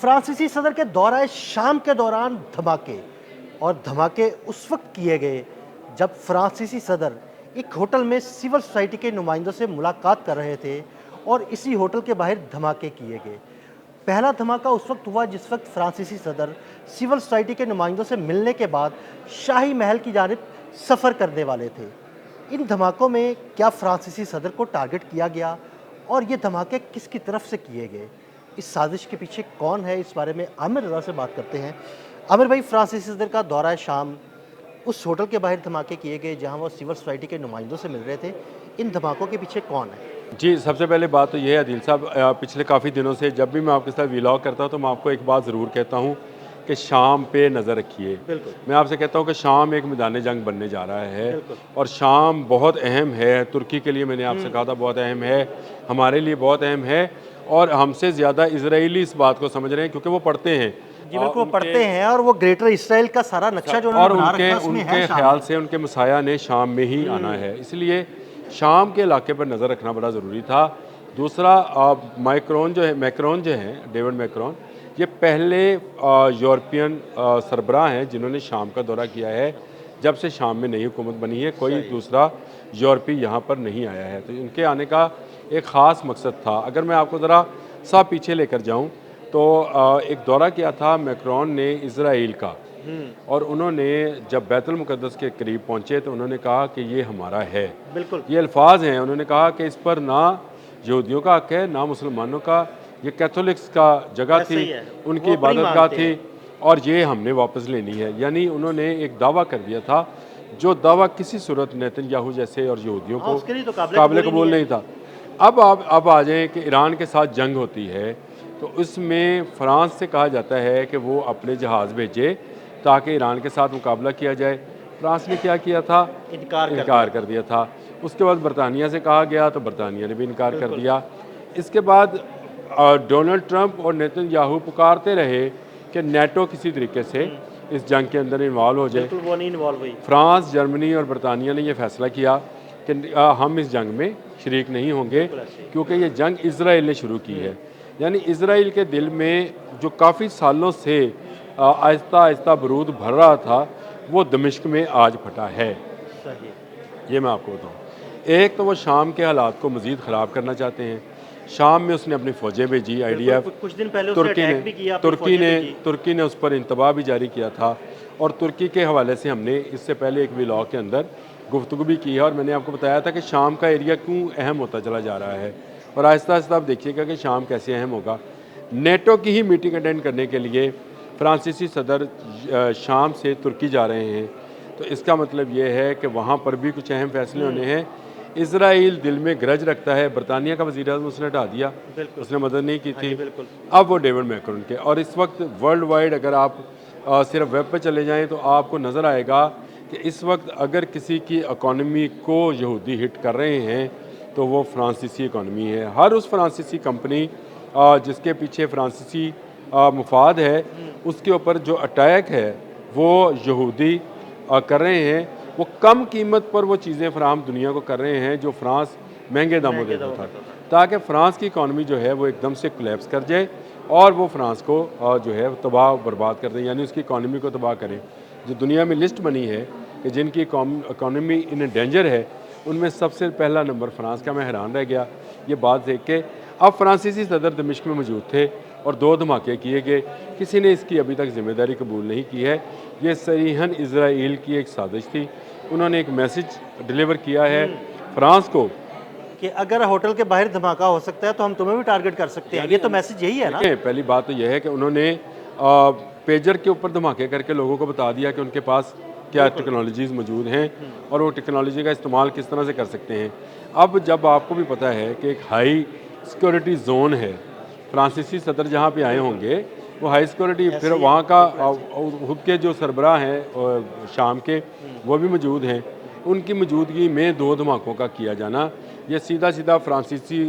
फ्रांसीसी सदर के दौरा शाम के दौरान धमाके, और धमाके उस वक्त किए गए जब फ्रांसीसी सदर एक होटल में सिविल सोसाइटी के नुमाइंदों से मुलाकात कर रहे थे और इसी होटल के बाहर धमाके किए गए। पहला धमाका उस वक्त हुआ जिस वक्त फ्रांसीसी सदर सिविल सोसाइटी के नुमाइंदों से मिलने के बाद शाही महल की जानिब सफ़र करने वाले थे। इन धमाकों में क्या फ्रांसीसी सदर को टारगेट किया गया और ये धमाके किसकी तरफ से किए गए? इस साजिश के पीछे कौन है, इस बारे में आमिर रज़ा से बात करते हैं। आमिर भाई, फ्रांसीसी सदर का दौरा शाम, उस होटल के बाहर धमाके किए गए जहां वो सिविल सोसाइटी के नुमाइंदों से मिल रहे थे, इन धमाकों के पीछे कौन है? जी, सबसे पहले बात तो ये है आदिल साहब, पिछले काफ़ी दिनों से जब भी मैं आपके साथ व्लॉग करता हूँ तो मैं आपको एक बात ज़रूर कहता हूँ कि शाम पे नज़र रखिए। बिल्कुल। मैं आपसे कहता हूँ कि शाम एक मैदान जंग बनने जा रहा है बिल्कुल। और शाम बहुत अहम है। तुर्की के लिए मैंने आपसे कहा था बहुत अहम है, हमारे लिए बहुत अहम है, और हमसे ज़्यादा इजरायली इस बात को समझ रहे हैं क्योंकि वो पढ़ते हैं। जी बिल्कुल, वो पढ़ते हैं और वो ग्रेटर इसराइल का सारा नक्शा जो और उन्होंने बना रखा है, उसमें उनके है शाम। ख्याल से उनके मसाया ने शाम में ही आना है, इसलिए शाम के इलाके पर नज़र रखना बड़ा ज़रूरी था। दूसरा, मैक्रोन जो हैं, डेविड मैक्रोन, ये पहले यूरोपियन सरबराह हैं जिन्होंने शाम का दौरा किया है जब से शाम में नई हुकूमत बनी है। कोई दूसरा यूरोपी यहाँ पर नहीं आया है, तो इनके आने का एक ख़ास मकसद था। अगर मैं आपको ज़रा सा पीछे लेकर जाऊँ तो एक दौरा किया था मैक्रोन ने इज़राइल का, और उन्होंने जब बैतुल मुक़द्दस के करीब पहुँचे तो उन्होंने कहा कि ये हमारा है। बिल्कुल। ये अल्फाज हैं, उन्होंने कहा कि इस पर ना यहूदियों का हक है ना मुसलमानों का, ये कैथोलिक्स का जगह थी, उनकी इबादत गाह थी, और ये हमने वापस लेनी है। यानी उन्होंने एक दावा कर दिया था जो दावा किसी सूरत नेतन्याहू जैसे और यहूदियों को काबिल कबूल नहीं था। अब आ जाएँ कि ईरान के साथ जंग होती है तो इसमें फ़्रांस से कहा जाता है कि वो अपने जहाज़ भेजे ताकि ईरान के साथ मुकाबला किया जाए। फ्रांस ने क्या किया था? इनकार कर दिया था। उसके बाद बरतानिया से कहा गया तो बरतानिया ने भी इनकार कर दिया। इसके बाद डोनाल्ड ट्रंप और नेतन्याहू पुकारते रहे कि नेटो किसी तरीके से इस जंग के अंदर इन्वॉल्व हो जाए। वो नहीं इन्वॉल्व हुई। फ्रांस, जर्मनी और बरतानिया ने यह फैसला किया कि हम इस जंग में शरीक नहीं होंगे क्योंकि ये जंग इसराइल ने शुरू की है। यानी इसराइल के दिल में जो काफ़ी सालों से आहिस्ता आहिस्ता बरूद भर रहा था वो दमिश्क में आज फटा है। सही। ये मैं आपको बताऊँ, एक तो वो शाम के हालात को मज़ीद ख़राब करना चाहते हैं। शाम में उसने अपनी फ़ौजें भेजी, IDF, कुछ दिन पहले तुर्की ने उस पर इंतबाह भी जारी किया था, और तुर्की के हवाले से हमने इससे पहले एक व्लॉग के अंदर गुफ्तगू भी की है, और मैंने आपको बताया था कि शाम का एरिया क्यों अहम होता चला जा रहा है, और आहिस्ता आहिस्ता आप देखिएगा कि शाम कैसे अहम होगा। नेटो की ही मीटिंग अटेंड करने के लिए फ्रांसीसी सदर शाम से तुर्की जा रहे हैं, तो इसका मतलब ये है कि वहाँ पर भी कुछ अहम फैसले होने हैं। इसराइल दिल में ग्रज रखता है, बरतानिया का वज़ीर आज़म उसने हटा दिया, उसने मदद नहीं की थी। अब वो डेविड मैक्रोन के, और इस वक्त वर्ल्ड वाइड अगर आप सिर्फ वेब पे चले जाएं तो आपको नज़र आएगा कि इस वक्त अगर किसी की इकॉनमी को यहूदी हिट कर रहे हैं तो वो फ्रांसीसी इकॉनमी है। हर उस फ्रांसीसी कंपनी जिसके पीछे फ्रांसीसी मुफाद है, उसके ऊपर जो अटैक है वो यहूदी कर रहे हैं। वो कम कीमत पर वो चीज़ें फराहम दुनिया को कर रहे हैं जो फ्रांस महंगे दामों देता था, ताकि फ़्रांस की इकॉनमी जो है वो एकदम से कोलैप्स कर जाए और वो फ्रांस को जो है तबाह बर्बाद कर दें, यानी उसकी इकॉनमी को तबाह करें। जो दुनिया में लिस्ट बनी है कि जिनकी इकॉनमी इन डेंजर है, उनमें सबसे पहला नंबर फ्रांस का। मैं हैरान रह गया ये बात देख के। अब फ्रांसीसी सदर दमिश्क में मौजूद थे और 2 धमाके किए गए, किसी ने इसकी अभी तक जिम्मेदारी कबूल नहीं की है। ये सरीहन इजराइल की एक साजिश थी। उन्होंने एक मैसेज डिलीवर किया है फ्रांस को कि अगर होटल के बाहर धमाका हो सकता है तो हम तुम्हें भी टारगेट कर सकते हैं। ये तो मैसेज यही है ना। पहली बात तो यह है कि उन्होंने पेजर के ऊपर धमाके करके लोगों को बता दिया कि उनके पास क्या टेक्नोलॉजीज़ मौजूद हैं और वो टेक्नोलॉजी का इस्तेमाल किस तरह से कर सकते हैं। अब जब आपको भी पता है कि एक हाई सिक्योरिटी जोन है, फ्रांसीसी सदर जहाँ पे आए होंगे वो हाई सिक्योरिटी, फिर वहाँ का खुद के जो सरबराह हैं शाम के वो भी मौजूद हैं, उनकी मौजूदगी में 2 धमाकों का किया जाना, ये सीधा सीधा फ्रांसीसी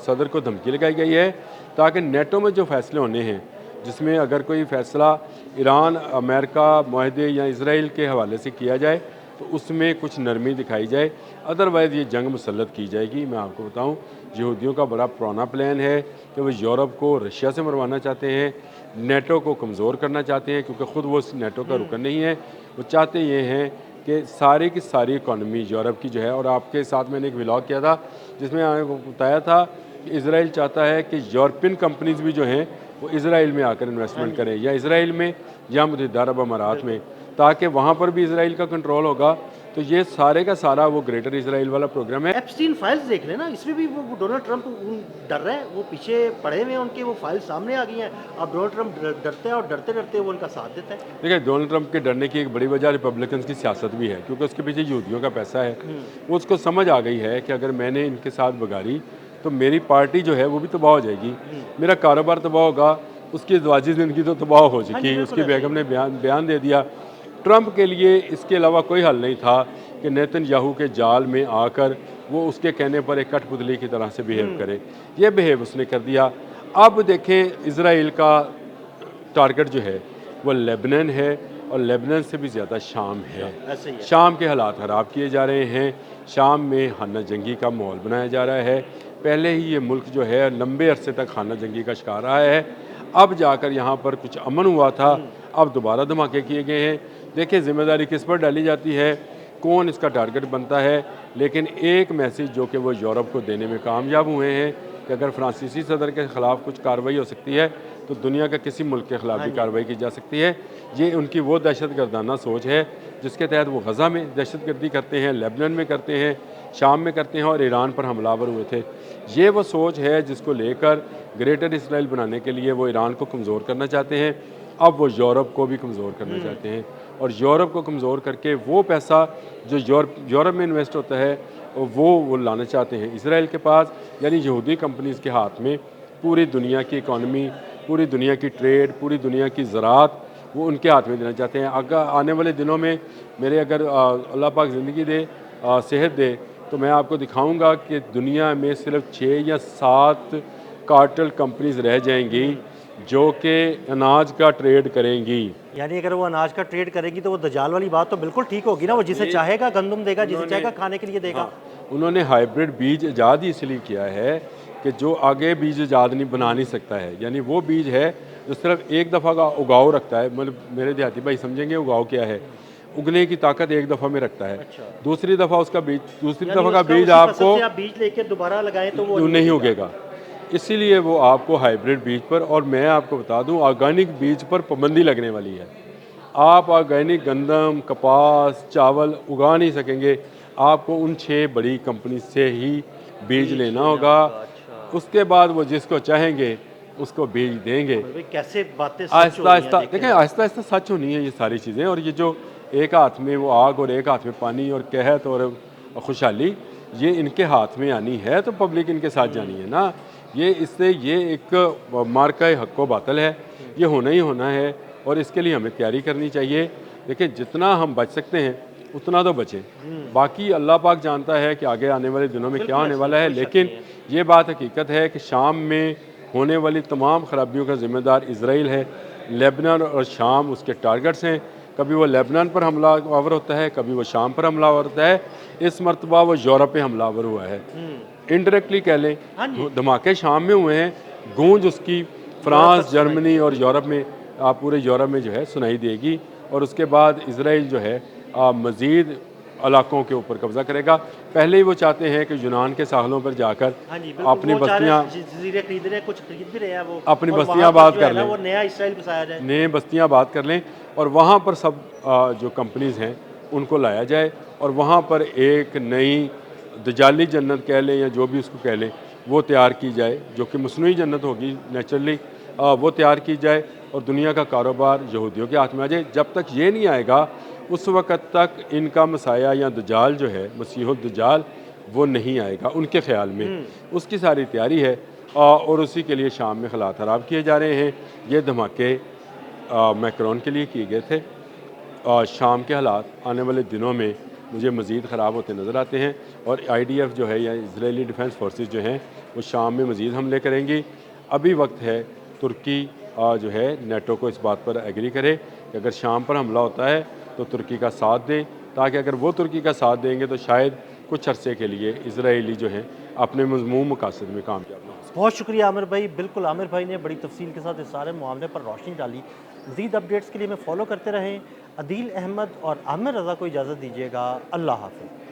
सदर को धमकी लगाई गई है ताकि नेटो में जो फैसले होने हैं, जिसमें अगर कोई फ़ैसला ईरान, अमेरिका माहदे या इसराइल के हवाले से किया जाए तो उसमें कुछ नरमी दिखाई जाए, अदरवाइज़ ये जंग मुसल्लत की जाएगी। मैं आपको बताऊं, यहूदियों का बड़ा पुराना प्लान है कि वो यूरोप को रशिया से मरवाना चाहते हैं, नेटो को कमज़ोर करना चाहते हैं, क्योंकि ख़ुद वो नेटो का रुकन नहीं है। वो चाहते ये हैं कि सारी की सारी इकॉनमी यूरोप की जो है, और आपके साथ मैंने एक व्लॉग किया था जिसमें आपको बताया था कि इसराइल चाहता है कि यूरोपियन कंपनीज़ भी जो हैं वो इसराइल में आकर इन्वेस्टमेंट करें, या इसराइल में या मुत्तहिदा अरब अमारात में, ताकि वहाँ पर भी इसराइल का कंट्रोल होगा। तो ये सारे का सारा वो ग्रेटर इसराइल वाला प्रोग्राम है। एप्स्टीन फाइल्स देख लें ना, इसमें भी वो डोनाल्ड ट्रंप डर रहे हैं, वो पीछे पड़े हुए हैं, उनके वो फाइल सामने आ गई हैं। अब डोनाल्ड ट्रंप डरते हैं और डरते डरते वो उनका साथ देता है। देखिए, डोनाल्ड ट्रंप के डरने की एक बड़ी वजह रिपब्लिकन की सियासत भी है, क्योंकि उसके पीछे यहूदियों का पैसा है। वो उसको समझ आ गई है कि अगर मैंने इनके साथ बगारी तो मेरी पार्टी जो है वो भी तबाह हो जाएगी, मेरा कारोबार तबाह होगा, उसकी ज़वाजी ज़िंदगी तो तबाह हो चुकी। उसकी बेगम ने बयान दे दिया। ट्रंप के लिए इसके अलावा कोई हल नहीं था कि नेतन्याहू के जाल में आकर वो उसके कहने पर एक कठपुतली की तरह से बिहेव करे। ये बिहेव उसने कर दिया। अब देखें, इसराइल का टारगेट जो है वो लेबनान है, और लेबनान से भी ज़्यादा शाम है। ऐसे ही है। शाम के हालात ख़राब किए जा रहे हैं। शाम में खाना जंगी का माहौल बनाया जा रहा है। पहले ही ये मुल्क जो है लंबे अरसे तक खाना जंगी का शिकार रहा है। अब जाकर यहाँ पर कुछ अमन हुआ था, अब दोबारा धमाके किए गए हैं। देखिए, ज़िम्मेदारी किस पर डाली जाती है, कौन इसका टारगेट बनता है। लेकिन एक मैसेज जो कि वो यूरोप को देने में कामयाब हुए हैं कि अगर फ्रांसीसी सदर के ख़िलाफ़ कुछ कार्रवाई हो सकती है तो दुनिया के किसी मुल्क के ख़िलाफ़ भी कार्रवाई की जा सकती है। ये उनकी वो दहशतगर्दाना सोच है जिसके तहत वो गज़ा में दहशतगर्दी करते हैं, लेबनान में करते हैं, शाम में करते हैं, और ईरान पर हमलावर हुए थे। ये वो सोच है जिसको लेकर ग्रेटर इसराइल बनाने के लिए वो ईरान को कमज़ोर करना चाहते हैं। अब वो यूरोप को भी कमज़ोर करना चाहते हैं, और यूरोप को कमज़ोर करके वो पैसा जो यूरोप में इन्वेस्ट होता है वो लाना चाहते हैं इसराइल के पास, यानी यहूदी कंपनीज़ के हाथ में पूरी दुनिया की इकॉनमी, पूरी दुनिया की ट्रेड, पूरी दुनिया की ज़राअत वो उनके हाथ में देना चाहते हैं। अगर आने वाले दिनों में मेरे अगर अल्लाह पाक ज़िंदगी दे, सेहत दे, तो मैं आपको दिखाऊंगा कि दुनिया में सिर्फ 6 या 7 कार्टेल कंपनीज रह जाएंगी जो कि अनाज का ट्रेड करेंगी। यानी अगर वो अनाज का ट्रेड करेगी तो वो दजाल वाली बात तो बिल्कुल ठीक होगी ना, वो जिसे चाहेगा गंदम देगा, जिसे चाहेगा खाने के लिए देगा। उन्होंने हाइब्रिड बीज ईजाद ही इसलिए किया है कि जो आगे बीज ईजाद नहीं बना नहीं सकता है, यानी वो बीज है जो सिर्फ एक दफ़ा का उगाव रखता है। मतलब मेरे देहाती भाई समझेंगे उगाव क्या है, उगने की ताकत एक दफ़ा में रखता है। दूसरी दफ़ा उसका बीज, दूसरी दफ़ा का बीज आपको बीज लेके दोबारा लगाएं तो वो नहीं उगेगा। इसीलिए वो आपको हाइब्रिड बीज पर, और मैं आपको बता दूं ऑर्गेनिक बीज पर पाबंदी लगने वाली है। आप ऑर्गेनिक गंदम, कपास, चावल उगा नहीं सकेंगे, आपको उन 6 बड़ी कंपनी से ही बीज लेना होगा। उसके बाद वो जिसको चाहेंगे उसको बीज देंगे। कैसे बातें आहिस्ता आहिस्ता देखें, आहिस्ता आहिस्ता सच होनी है ये सारी चीज़ें। और ये जो एक हाथ में वो आग और एक हाथ में पानी और कहत और खुशहाली, ये इनके हाथ में आनी है तो पब्लिक इनके साथ जानी है ना। ये इससे ये एक मार्का हक़ व बातल है, ये होना ही होना है, और इसके लिए हमें तैयारी करनी चाहिए। देखिए, जितना हम बच सकते हैं उतना तो बचें, बाकी अल्लाह पाक जानता है कि आगे आने वाले दिनों में क्या होने वाला है। लेकिन ये बात हकीकत है कि शाम में होने वाली तमाम खराबियों का ज़िम्मेदार इसराइल है। लेबनान और शाम उसके टारगेट्स हैं। कभी वो लेबनान पर हमलावर होता है, कभी वो शाम पर हमलावर होता है। इस मरतबा वो यूरोप पे हमलावर हुआ है, इनडायरेक्टली कह लें। धमाके शाम में हुए हैं, गूंज उसकी फ्रांस, जर्मनी और यूरोप में, आप पूरे यूरोप में जो है सुनाई देगी। और उसके बाद इसराइल जो है मज़ीद इलाकों के ऊपर कब्जा करेगा। पहले ही वो चाहते हैं कि यूनान के साहलों पर जाकर अपनी बस्तियाँ खरीद रहे हैं, कुछ खरीद भी रहे हैं, वो अपनी बस्तियाँ आबाद कर लें, वो नया इसराइल बसाया जाए, नए बस्तियाँ आबाद कर लें, और वहाँ पर सब जो कंपनीज़ हैं उनको लाया जाए, और वहाँ पर एक नई दजाली जन्नत कह लें या जो भी उसको कह लें वो तैयार की जाए, जो कि मसनूई जन्नत होगी नेचुरली, वो तैयार की जाए, और दुनिया का कारोबार यहूदियों के हाथ में आ जाए। जब तक ये नहीं आएगा उस वक़्त तक इनका मसाया या दजाल जो है, मसीहुद दजाल, वो नहीं आएगा उनके ख़्याल में। उसकी सारी तैयारी है, और उसी के लिए शाम में हालात ख़राब किए जा रहे हैं। ये धमाके मैक्रोन के लिए किए गए थे, और शाम के हालात आने वाले दिनों में मुझे मज़ीद ख़राब होते नज़र आते हैं। और IDF जो है या इजरायली डिफेंस फोर्सेस जो हैं वो शाम में मज़ीद हमले करेंगी। अभी वक्त है तुर्की जो है नेटो को इस बात पर एग्री करे कि अगर शाम पर हमला होता है तो तुर्की का साथ दें, ताकि अगर वो तुर्की का साथ देंगे तो शायद कुछ अरसे के लिए इसराइली जो हैं अपने मज़मूम मकासद में कामयाब ना हो सकें। बहुत शुक्रिया आमिर भाई। बिल्कुल, आमिर भाई ने बड़ी तफसील के साथ इस सारे मामले पर रोशनी डाली। मज़ीद अपडेट्स के लिए हमें फॉलो करते रहें। अदील अहमद और आमिर रज़ा को इजाज़त दीजिएगा। अल्लाह हाफ़िज़।